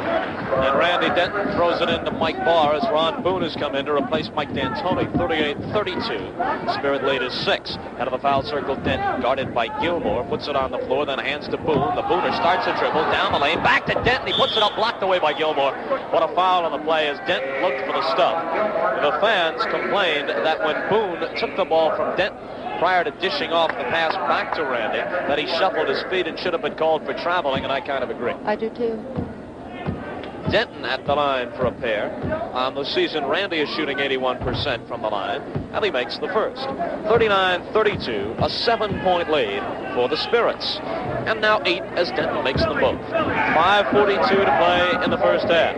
And Randy Denton throws it into Mike Barr as Ron Boone has come in to replace Mike D'Antoni. 38-32. Spirit lead is 6. Out of the foul circle, Denton, guarded by Gilmore, puts it on the floor, then hands to Boone. The Booner starts a dribble down the lane, back to Denton. He puts it up, blocked away by Gilmore. What a foul on the play as Denton looked for the stuff. The fans complained that when Boone took the ball from Denton, prior to dishing off the pass back to Randy that he shuffled his feet and should have been called for traveling, and I kind of agree. I do too. Denton at the line for a pair. On the season, Randy is shooting 81% from the line, and he makes the first. 39-32, a 7-point lead for the Spirits. And now 8 as Denton makes them both. 5:42 to play in the first half.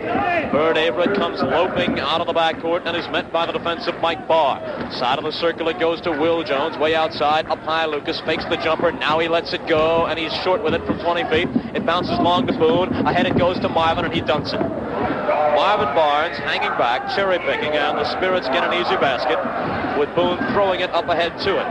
Bird Averett comes loping out of the backcourt and is met by the defensive Mike Barr. Side of the circle it goes to Will Jones, way outside. Up high, Lucas fakes the jumper. Now he lets it go, and he's short with it from 20 feet. It bounces long to Boone. Ahead it goes to Marvin, and he dunks it. Marvin Barnes hanging back, cherry picking, and the Spirits get an easy basket with Boone throwing it up ahead to it.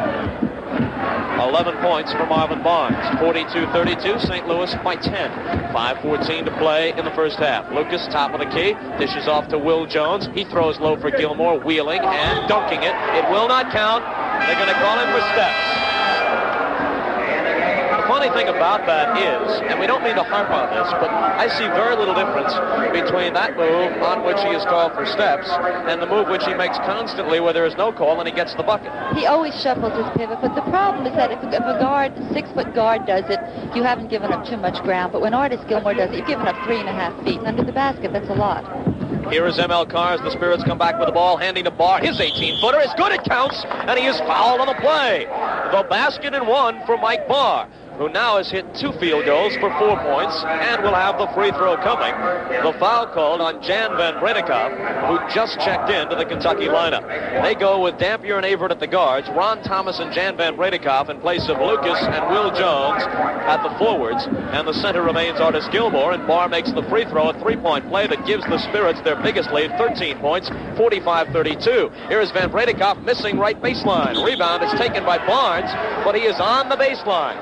11 points for Marvin Barnes. 42-32, St. Louis by 10. 5:14 to play in the first half. Lucas, top of the key, dishes off to Will Jones. He throws low for Gilmore, wheeling and dunking it. It will not count. They're going to call him for steps. The funny thing about that is, and we don't mean to harp on this, but I see very little difference between that move on which he is called for steps and the move which he makes constantly where there is no call and he gets the bucket. He always shuffles his pivot, but the problem is that if a guard, 6-foot guard does it, you haven't given up too much ground. But when Artis Gilmore does it, you've given up 3.5 feet. And under the basket, that's a lot. Here is ML Carr as the Spirits come back with the ball, handing to Barr. His 18-footer is good, it counts, and he is fouled on the play. The basket and one for Mike Barr, who now has hit 2 field goals for 4 points and will have the free throw coming. The foul called on Jan Van Bredekop, who just checked into the Kentucky lineup. They go with Dampier and Averett at the guards, Ron Thomas and Jan Van Bredekop in place of Lucas and Will Jones at the forwards, and the center remains Artis Gilmore, and Barr makes the free throw, a 3-point play that gives the Spirits their biggest lead, 13 points, 45-32. Here is Van Bredekop missing right baseline. Rebound is taken by Barnes, but he is on the baseline.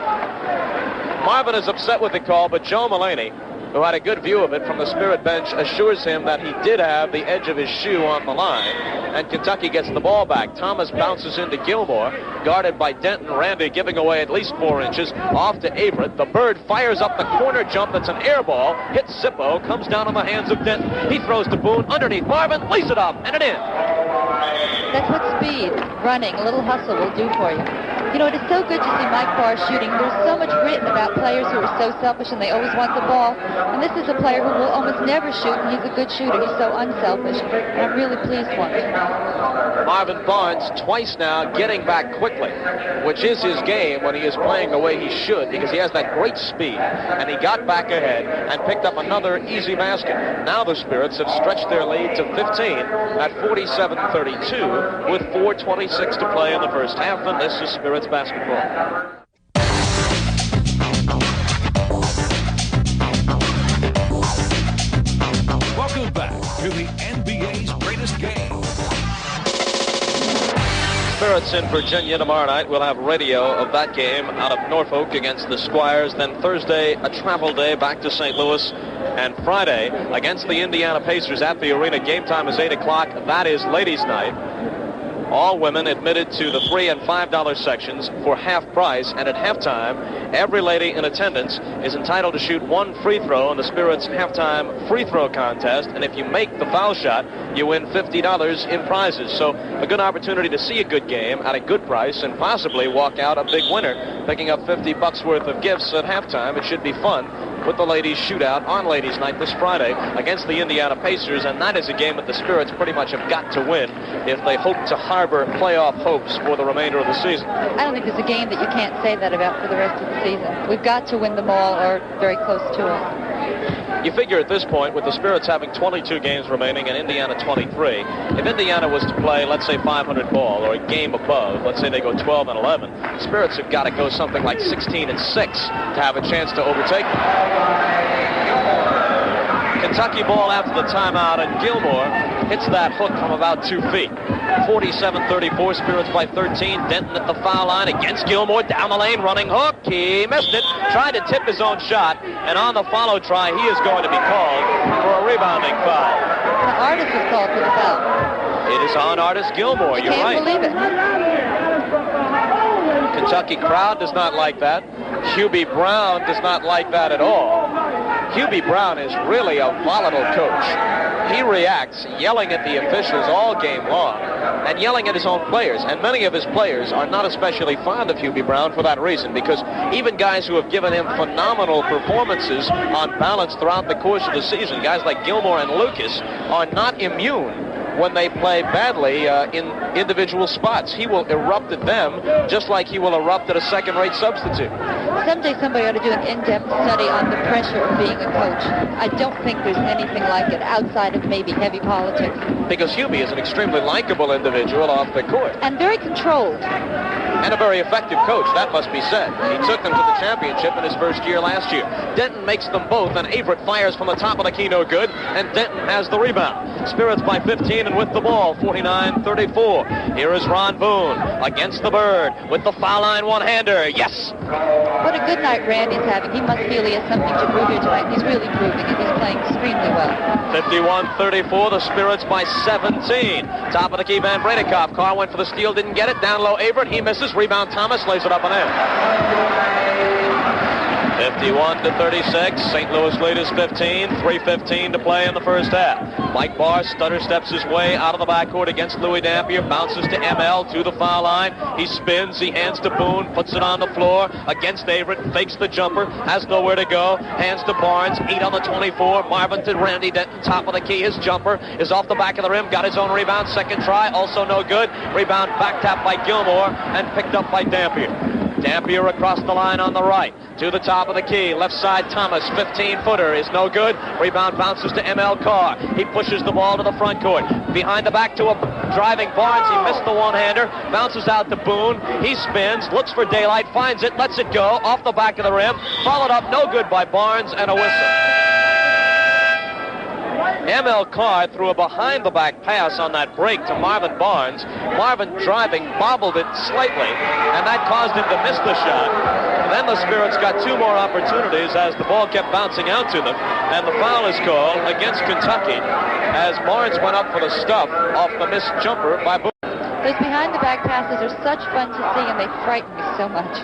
Marvin is upset with the call, but Joe Mullaney, who had a good view of it from the Spirit bench, assures him that he did have the edge of his shoe on the line, and Kentucky gets the ball back. Thomas bounces into Gilmore, guarded by Denton. Randy giving away at least 4 inches, off to Averett. The Bird fires up the corner jump, that's an air ball, hits Zippo, comes down on the hands of Denton. He throws to Boone, underneath Marvin, lays it up, and it in. That's what speed, running, a little hustle will do for you. You know, it is so good to see Mike Barr shooting. There's so much written about players who are so selfish and they always want the ball. And this is a player who will almost never shoot, and he's a good shooter. He's so unselfish. And I'm really pleased for him. Marvin Barnes twice now getting back quickly, which is his game when he is playing the way he should, because he has that great speed. And he got back ahead and picked up another easy basket. Now the Spirits have stretched their lead to 15 at 47-32 with 4:26 to play in the first half, and this is Spirits basketball. Welcome back to the NBA's greatest game. Spirits in Virginia tomorrow night. We'll have radio of that game out of Norfolk against the Squires. Then Thursday, a travel day back to St. Louis. And Friday, against the Indiana Pacers at the arena. Game time is 8 o'clock. That is ladies' night. All women admitted to the $3 and $5 sections for half price, and at halftime, every lady in attendance is entitled to shoot 1 free throw in the Spirits halftime free throw contest, and if you make the foul shot, you win $50 in prizes. So a good opportunity to see a good game at a good price and possibly walk out a big winner, picking up $50 worth of gifts at halftime. It should be fun with the ladies shootout on ladies night this Friday against the Indiana Pacers, and that is a game that the Spirits pretty much have got to win if they hope to harbor playoff hopes for the remainder of the season. I don't think there's a game that you can't say that about for the rest of the season. We've got to win them all or very close to it. You figure at this point, with the Spirits having 22 games remaining and Indiana 23, if Indiana was to play, let's say 500 ball or a game above, let's say they go 12 and 11, the Spirits have got to go something like 16 and 6 to have a chance to overtake them. Kentucky ball after the timeout, and Gilmore hits that hook from about 2 feet. 47-34, Spirits by 13. Denton at the foul line against Gilmore, down the lane, running hook. He missed it, tried to tip his own shot, and on the follow try, he is going to be called for a rebounding foul. The Artis is called for the foul. It is on Artis Gilmore, you're right. Can't believe it. Kentucky crowd does not like that. Hubie Brown does not like that at all. Hubie Brown is really a volatile coach. he reacts yelling at the officials all game long and yelling at his own players. And many of his players are not especially fond of Hubie Brown for that reason, because even guys who have given him phenomenal performances on balance throughout the course of the season, guys like Gilmore and Lucas, are not immune when they play badly in individual spots. He will erupt at them just like he will erupt at a second-rate substitute. Someday somebody ought to do an in-depth study on the pressure of being a coach. I don't think there's anything like it outside of maybe heavy politics. Because Hubie is an extremely likable individual off the court. And very controlled. And a very effective coach, that must be said. He took them to the championship in his first year last year. Denton makes them both, and Averett fires from the top of the key, no good, and Denton has the rebound. Spirits by 15 and with the ball, 49-34. Here is Ron Boone against the Bird with the foul line one-hander. Yes! What a good night Randy's having. He must feel he has something to prove here tonight. He's really proving it. He's playing extremely well. 51-34, the Spirits by 17. Top of the key, Van Bredekop. Carr went for the steal, didn't get it. Down low, Averett. He misses. Rebound, Thomas lays it up and in. 51-36. St. Louis lead is 15. 3:15 to play in the first half. Mike Barr stutter steps his way out of the backcourt against Louis Dampier. Bounces to ML to the foul line. He spins. He hands to Boone. Puts it on the floor against Averett. Fakes the jumper. Has nowhere to go. Hands to Barnes. 8 on the 24. Marvin to Randy Denton. Top of the key. His jumper is off the back of the rim. Got his own rebound. Second try. Also no good. Rebound back tap by Gilmore and picked up by Dampier. Dampier across the line on the right. To the top of the key. Left side Thomas. 15-footer is no good. Rebound bounces to ML Carr. He pushes the ball to the front court. Behind the back to a driving Barnes. He missed the one-hander. Bounces out to Boone. He spins. Looks for daylight. Finds it. Lets it go. Off the back of the rim. Followed up. No good by Barnes and a whistle. ML Carr threw a behind-the-back pass on that break to Marvin Barnes. Marvin driving, bobbled it slightly, and that caused him to miss the shot. Then the Spirits got two more opportunities as the ball kept bouncing out to them, and the foul is called against Kentucky as Barnes went up for the stuff off the missed jumper by Boone. Those behind-the-back passes are such fun to see, and they frighten me so much.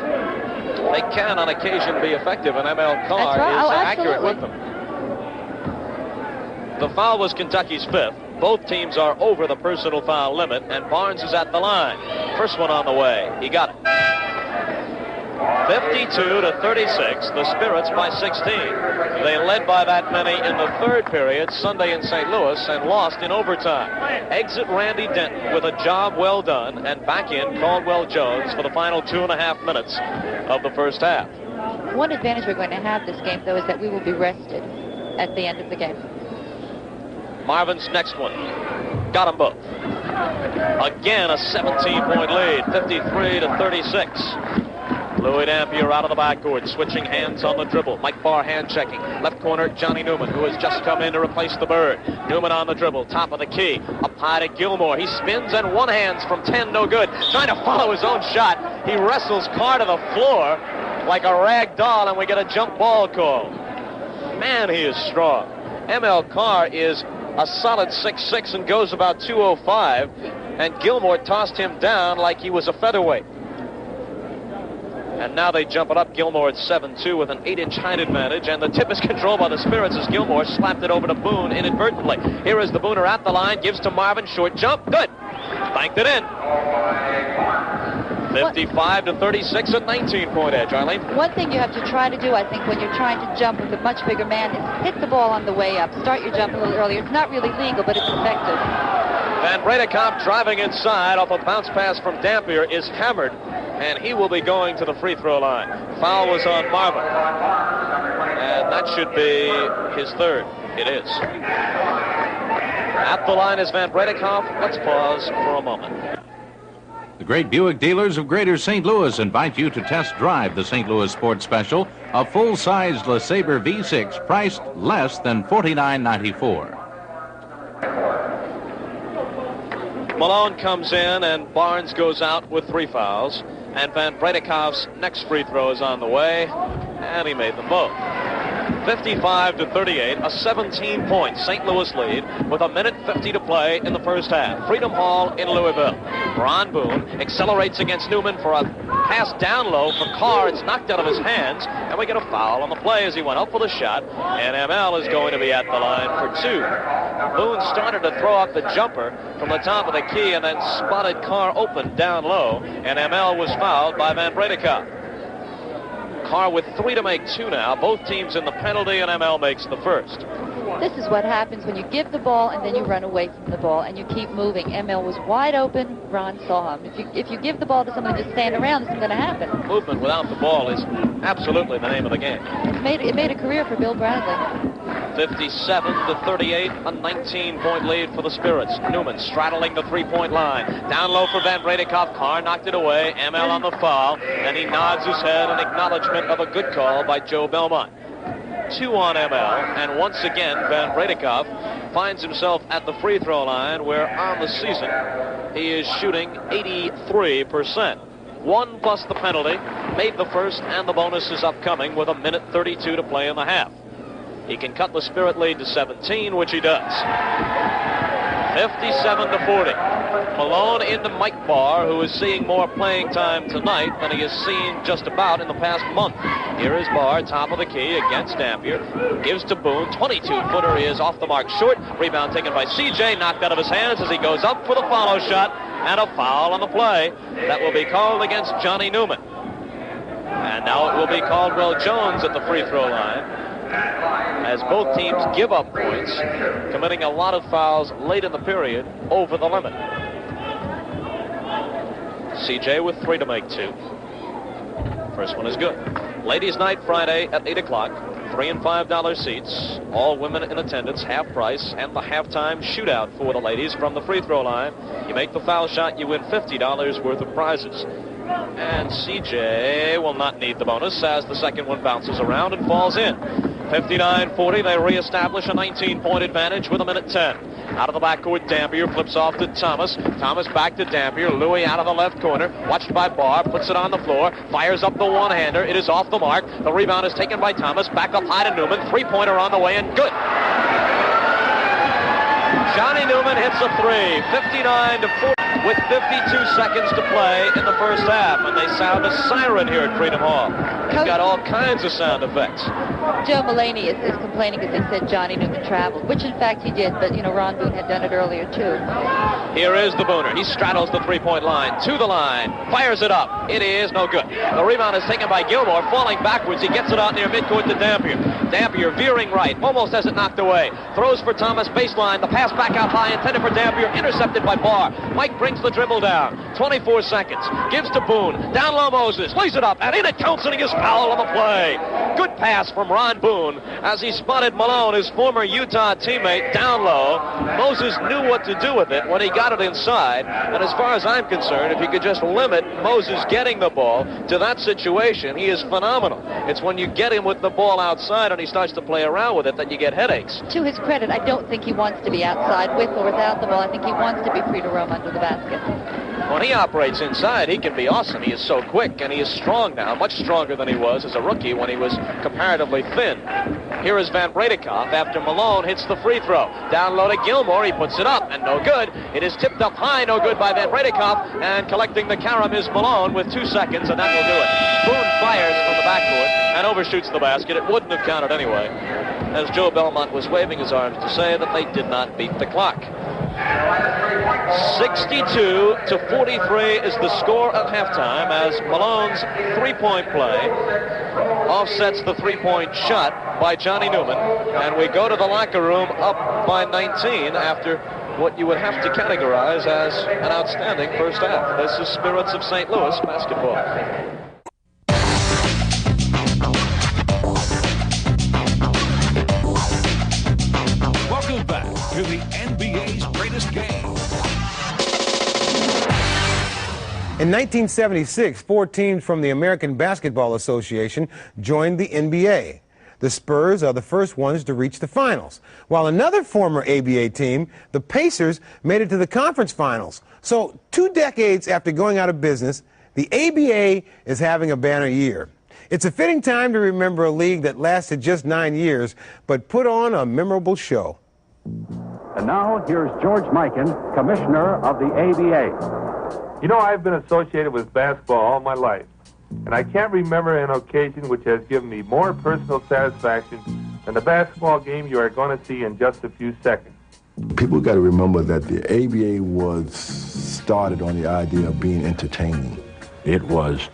They can, on occasion, be effective, and ML Carr right. is accurate with them. The foul was Kentucky's fifth. Both teams are over the personal foul limit, and Barnes is at the line. First one on the way. He got it. 52-36, the Spirits by 16. They led by that many in the third period Sunday in St. Louis and lost in overtime. Exit Randy Denton with a job well done, and back in Caldwell Jones for the final 2.5 minutes of the first half. One advantage we're going to have this game, though, is that we will be rested at the end of the game. Marvin's next one. Got them both. Again, a 17-point lead, 53-36. Louis Dampier out of the backcourt, switching hands on the dribble. Mike Barr hand checking. Left corner, Johnny Newman, who has just come in to replace the Bird. Newman on the dribble, top of the key. Up high to Gilmore. He spins and one hands from 10, no good. Trying to follow his own shot. He wrestles Carr to the floor like a rag doll, and we get a jump ball call. Man, he is strong. ML Carr is a solid 6'6" and goes about 205, and Gilmore tossed him down like he was a featherweight. And now they jump it up. Gilmore at 7'2" with an 8-inch height advantage, and the tip is controlled by the Spirits as Gilmore slapped it over to Boone inadvertently. Here is the Booner at the line, gives to Marvin, short jump, good. Banked it in. 55-36, a 19-point edge, Arlene. One thing you have to try to do, I think, when you're trying to jump with a much bigger man is hit the ball on the way up. Start your jump a little earlier. It's not really legal, but it's effective. Van Bredekop driving inside off a bounce pass from Dampier is hammered, and he will be going to the free throw line. Foul was on Marvin, and that should be his third. It is. At the line is Van Bredekop. Let's pause for a moment. The great Buick dealers of Greater St. Louis invite you to test drive the St. Louis Sports Special, a full-sized LeSabre V6 priced less than $49.94. Malone comes in, and Barnes goes out with 3 fouls. And Van Bredekopp's next free throw is on the way, and he made them both. 55-38, a 17-point St. Louis lead with 1:50 to play in the first half. Freedom Hall in Louisville. Ron Boone accelerates against Newman for a pass down low for Carr. It's knocked out of his hands, and we get a foul on the play as he went up for the shot, and ML is going to be at the line for 2. Boone started to throw up the jumper from the top of the key and then spotted Carr open down low, and ML was fouled by Van Bredekop. Carr with 3 to make 2 now. Both teams in the penalty, and ML makes the first. This is what happens when you give the ball and then you run away from the ball and you keep moving. ML was wide open. Ron saw him. If you give the ball to someone and just stand around, this is going to happen. Movement without the ball is absolutely the name of the game. It made a career for Bill Bradley. 57-38, a 19-point lead for the Spirits. Newman straddling the three-point line. Down low for Van Bredekop. Carr knocked it away. ML on the foul, and he nods his head in acknowledgement of a good call by Joe Belmont. 2 on ML, and once again Van Bredekop finds himself at the free throw line, where on the season he is shooting 83%. 1 plus the penalty, made the first, and the bonus is upcoming with 1:32 to play in the half. He can cut the Spirit lead to 17, which he does. 57-40. Malone into Mike Barr, who is seeing more playing time tonight than he has seen just about in the past month. Here is Barr, top of the key against Dampier. Gives to Boone. 22-footer is off the mark short. Rebound taken by CJ, knocked out of his hands as he goes up for the follow shot, and a foul on the play. That will be called against Johnny Newman. And now it will be Caldwell Jones at the free throw line, as both teams give up points, committing a lot of fouls late in the period over the limit. CJ with 3 to make 2. First one is good. Ladies' night Friday at 8 o'clock. $3 and $5 seats. All women in attendance, half price, and the halftime shootout for the ladies from the free throw line. You make the foul shot, you win $50 worth of prizes. And CJ will not need the bonus as the second one bounces around and falls in. 59-40, they reestablish a 19-point advantage with 1:10. Out of the backcourt, Dampier flips off to Thomas. Thomas back to Dampier. Louis out of the left corner, watched by Barr, puts it on the floor, fires up the one-hander. It is off the mark. The rebound is taken by Thomas. Back up high to Newman. Three-pointer on the way, and good. Johnny Newman hits a 3, 59-40, with 52 seconds to play in the first half, and they sound a siren here at Freedom Hall. They've got all kinds of sound effects. Joe Mulaney is complaining because they said Johnny Newman traveled, which in fact he did, but Ron Boone had done it earlier too. Here is the Booner. He straddles the three-point line, to the line, fires it up. It is no good. The rebound is taken by Gilmore, falling backwards. He gets it out near midcourt to Dampier. Dampier veering right, almost has it knocked away. Throws for Thomas, baseline. The pass back out high, intended for Dampier, intercepted by Barr. Mike brings the dribble down. 24 seconds. Gives to Boone. Down low Moses. Lays it up, and in it counts, and he is fouled on the play. Good pass from Ron Boone as he spotted Malone, his former Utah teammate, down low. Moses knew what to do with it when he got it inside, and as far as I'm concerned, if he could just limit Moses getting the ball to that situation, he is phenomenal. It's when you get him with the ball outside and he starts to play around with it that you get headaches. To his credit, I don't think he wants to be outside with or without the ball. I think he wants to be free to roam under the basket. When he operates inside, he can be awesome. He is so quick, and he is strong now, much stronger than he was as a rookie when he was comparatively thin. Here is Van Bredekop after Malone hits the free throw. Down low to Gilmore, he puts it up, and no good. It is tipped up high, no good by Van Bredekop, and collecting the carom is Malone with 2 seconds, and that will do it. Boone fires from the backcourt and overshoots the basket. It wouldn't have counted anyway, as Joe Belmont was waving his arms to say that they did not beat the clock. 62-43 is the score at halftime as Malone's three-point play offsets the three-point shot by Johnny Newman, and we go to the locker room up by 19 after what you would have to categorize as an outstanding first half. This is Spirits of St. Louis basketball. Welcome back to the NBA's greatest game. In 1976, 4 teams from the American Basketball Association joined the NBA. The Spurs are the first ones to reach the finals, while another former ABA team, the Pacers, made it to the conference finals. So 2 decades after going out of business, the ABA is having a banner year. It's a fitting time to remember a league that lasted just 9 years, but put on a memorable show. And now, here's George Mikan, commissioner of the ABA. You know, I've been associated with basketball all my life, and I can't remember an occasion which has given me more personal satisfaction than the basketball game you are going to see in just a few seconds. People got to remember that the ABA was started on the idea of being entertaining. It was